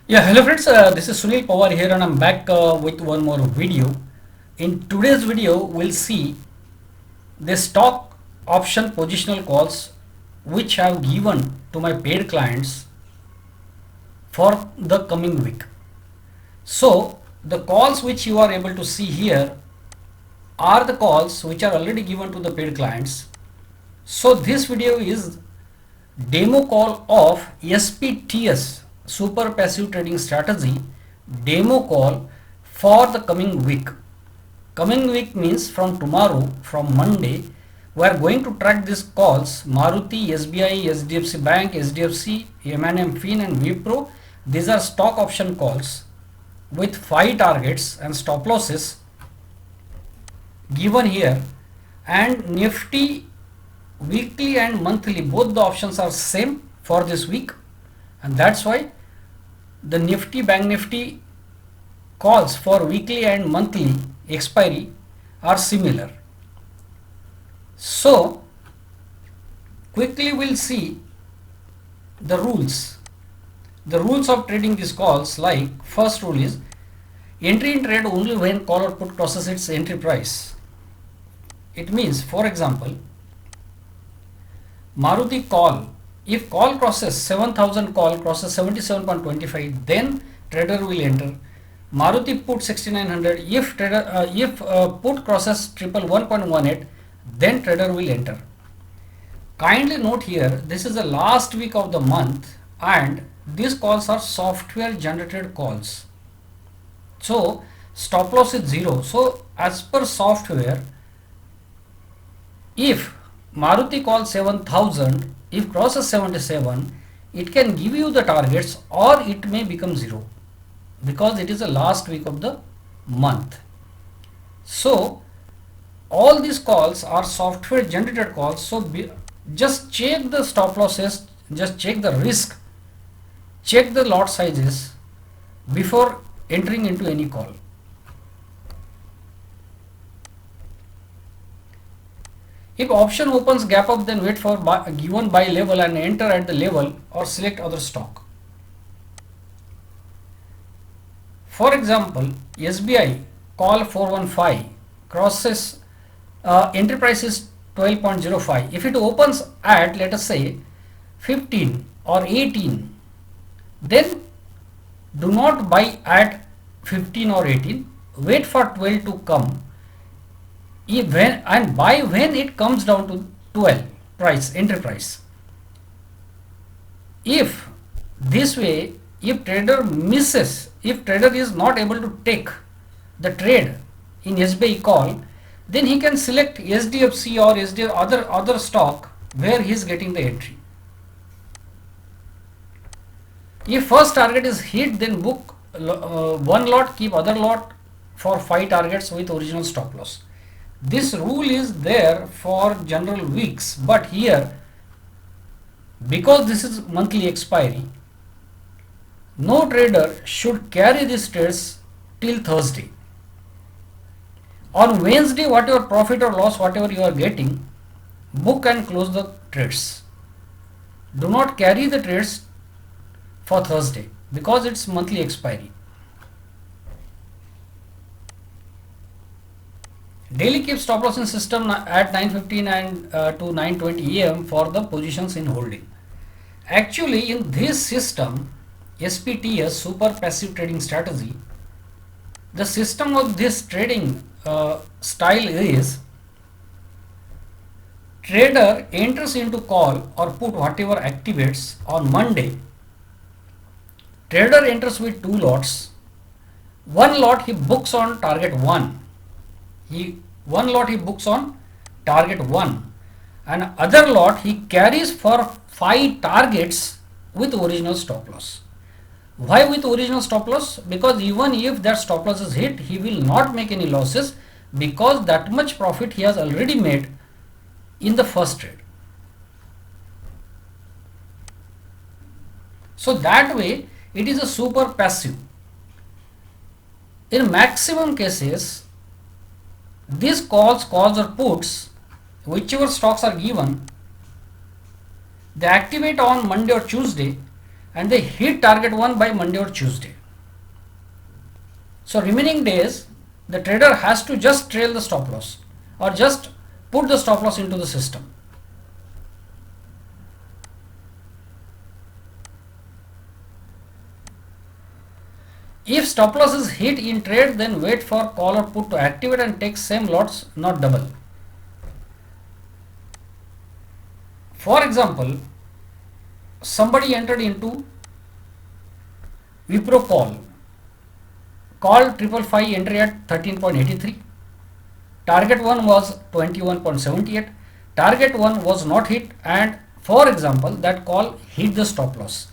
Yeah, hello friends, this is Sunil Pawar here and I'm back with one more video. In today's video, we'll see the stock option positional calls which I have given to my paid clients for the coming week. So, the calls which you are able to see here are the calls which are already given to the paid clients. So, this video is demo call of SPTS Super Passive Trading Strategy demo call for the coming week. Coming week means from tomorrow, from Monday, we are going to track these calls Maruti, SBI, SDFC Bank, SDFC, M&M Fin and Wipro. These are stock option calls with 5 targets and stop losses given here, and Nifty weekly and monthly, both the options are same for this week, and that's why the Nifty Bank Nifty calls for weekly and monthly expiry are similar. So quickly we'll see the rules of trading these calls. Like, first rule is entry in trade only when call or put crosses its entry price. It means, for example, Maruti call, if call crosses 7000, call crosses 77.25, then trader will enter. Maruti put 6900, if put crosses 111.18, then trader will enter. Kindly note here, this is the last week of the month and these calls are software generated calls. So stop loss is 0. So as per software, if Maruti calls 7000, if crosses 77, it can give you the targets or it may become 0 because it is the last week of the month. So all these calls are software generated calls. So just check the stop losses, just check the risk, check the lot sizes before entering into any call. If option opens gap up, then wait for given buy level and enter at the level or select other stock. For example, SBI call 415 crosses entry price is 12.05. If it opens at, let us say, 15 or 18, then do not buy at 15 or 18. Wait for 12 to come. And buy when it comes down to 12 price, entry price. If this way, if trader misses, if trader is not able to take the trade in SBI call, then he can select SDFC or other stock where he is getting the entry. If first target is hit, then book one lot, keep other lot for 5 targets with original stop loss. This rule is there for general weeks, but here, because this is monthly expiry, no trader should carry these trades till Thursday. On Wednesday, whatever profit or loss, whatever you are getting, book and close the trades. Do not carry the trades for Thursday because it's monthly expiry. Daily keep stop loss in system at 9:15 and to 9:20 am for the positions in holding. Actually, in this system, SPTS Super Passive Trading Strategy, the system of this trading style is trader enters into call or put whatever activates on Monday. Trader enters with 2 lots. One lot he books on target 1. One lot he books on target 1 and other lot he carries for 5 targets with original stop loss. Why with original stop loss? Because even if that stop loss is hit, he will not make any losses because that much profit he has already made in the first trade. So that way it is a super passive. In maximum cases, these calls or puts, whichever stocks are given, they activate on Monday or Tuesday and they hit target 1 by Monday or Tuesday. So remaining days, the trader has to just trail the stop loss or just put the stop loss into the system. If stop loss is hit in trade, then wait for call or put to activate and take same lots, not double. For example, somebody entered into Wipro call 555 entry at 13.83. Target 1 was 21.78. Target 1 was not hit, and for example, that call hit the stop loss.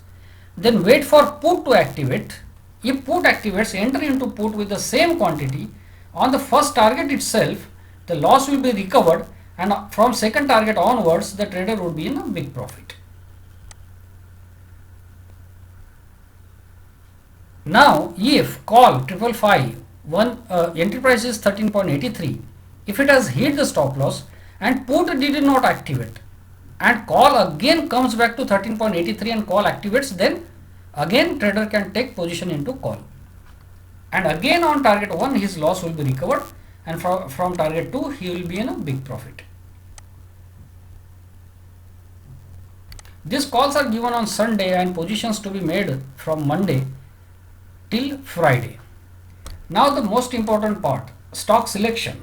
Then wait for put to activate. If put activates, enter into put with the same quantity on the first target itself, the loss will be recovered, and from second target onwards, the trader would be in a big profit. Now, if call 555 entry price is 13.83, if it has hit the stop loss and put did not activate, and call again comes back to 13.83 and call activates, then again trader can take position into call, and again on target 1 his loss will be recovered, and from target 2 he will be in a big profit. These calls are given on Sunday and positions to be made from Monday till Friday. Now the most important part, stock selection.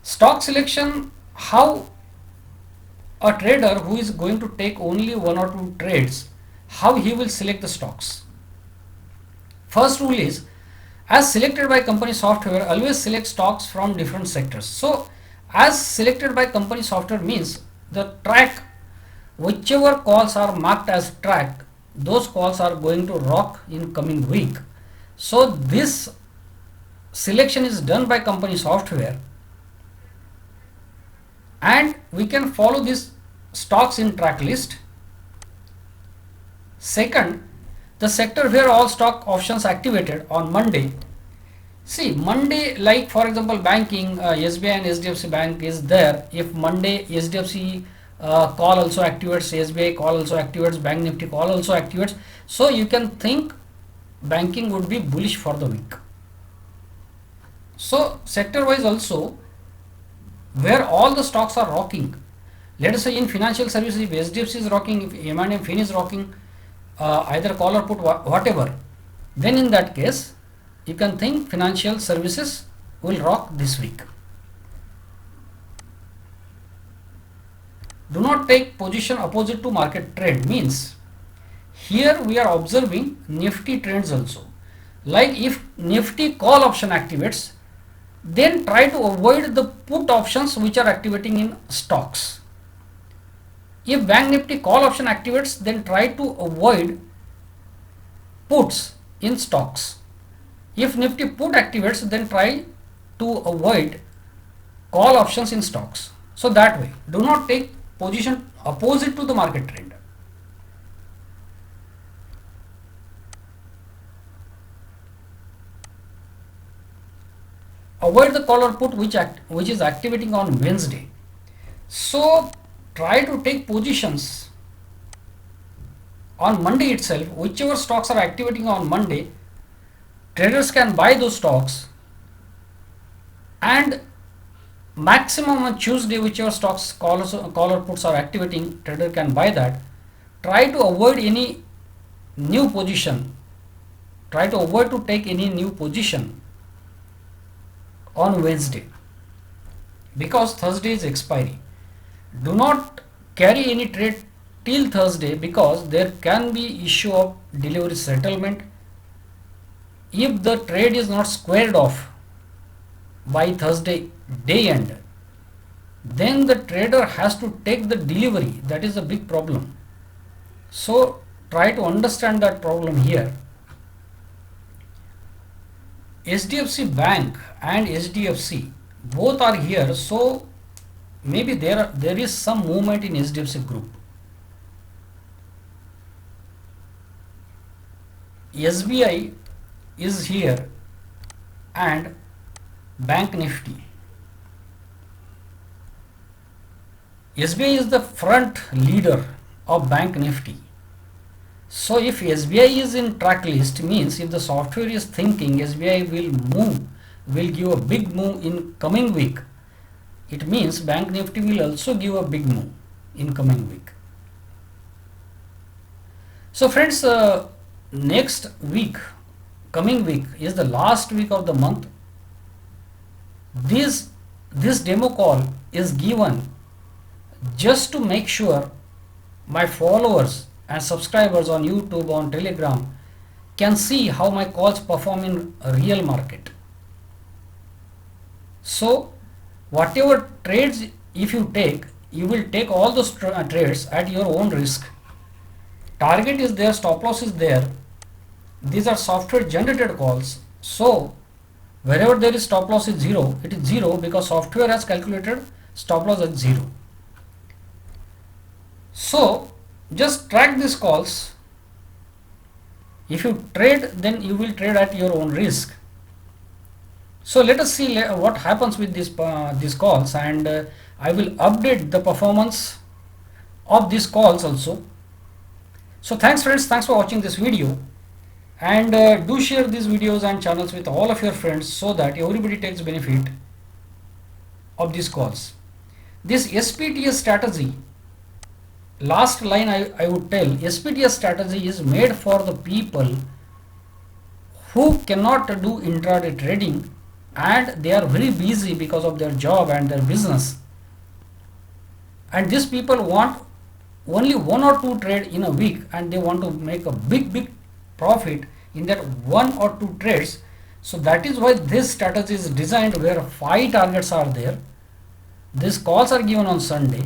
Stock selection, how a trader who is going to take only 1 or 2 trades, how he will select the stocks. First rule is, as selected by company software, always select stocks from different sectors. So as selected by company software means the track, whichever calls are marked as track, those calls are going to rock in coming week. So this selection is done by company software, and we can follow these stocks in track list. Second, the sector where all stock options activated on Monday. See, Monday, like for example banking, SBI and HDFC Bank is there. If Monday HDFC call also activates, SBI call also activates, Bank Nifty call also activates, so you can think banking would be bullish for the week. So sector wise also, where all the stocks are rocking, let us say in financial services, if HDFC is rocking, if M&M Fin is rocking, either call or put, whatever, then in that case you can think financial services will rock this week. Do not take position opposite to market trend, means here we are observing Nifty trends also. Like if Nifty call option activates, then try to avoid the put options which are activating in stocks. If Bank Nifty call option activates, then try to avoid puts in stocks. If Nifty put activates, then try to avoid call options in stocks. So that way, do not take position opposite to the market trend. Avoid the call or put which is activating on Wednesday. So try to take positions on Monday itself. Whichever stocks are activating on Monday, traders can buy those stocks, and maximum on Tuesday, whichever stocks call or puts are activating, trader can buy that. Try to avoid any new position. Try to avoid to take any new position on Wednesday, because Thursday is expiry. Do not carry any trade till Thursday, because there can be issue of delivery settlement. If the trade is not squared off by Thursday day end, then the trader has to take the delivery. That is a big problem. So try to understand that problem here. HDFC Bank and HDFC both are here, so maybe there is some movement in HDFC group. SBI is here and Bank Nifty. SBI is the front leader of Bank Nifty. So if SBI is in track list, means if the software is thinking SBI will give a big move in coming week, it means Bank Nifty will also give a big move in coming week. So friends, next week, coming week is the last week of the month. This demo call is given just to make sure my followers and subscribers on YouTube, on Telegram can see how my calls perform in a real market. So whatever trades if you take, you will take all those trades at your own risk. Target is there, stop loss is there. These are software generated calls. So wherever there is stop loss is zero, it is zero because software has calculated stop loss at zero. So just track these calls. If you trade, then you will trade at your own risk. So let us see what happens with these calls, and I will update the performance of these calls also. So thanks friends, thanks for watching this video, and do share these videos and channels with all of your friends so that everybody takes benefit of these calls. This SPTS strategy, last line I would tell, SPTS strategy is made for the people who cannot do intraday trading and they are very busy because of their job and their business, and these people want only 1 or 2 trade in a week and they want to make a big profit in that 1 or 2 trades. So that is why this strategy is designed, where 5 targets are there. These calls are given on Sunday.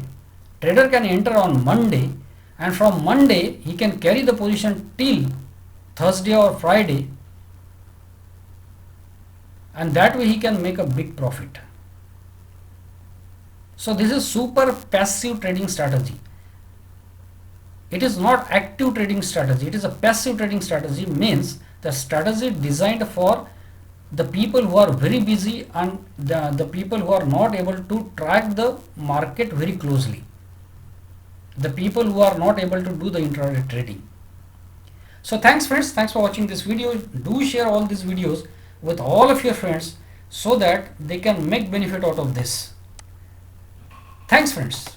Trader can enter on Monday, and from Monday he can carry the position till Thursday or Friday, and that way he can make a big profit. So this is super passive trading strategy. It is not active trading strategy, it is a passive trading strategy. Means the strategy designed for the people who are very busy and the people who are not able to track the market very closely, the people who are not able to do the intraday trading. So thanks friends, thanks for watching this video. Do share all these videos with all of your friends so that they can make benefit out of this. Thanks friends.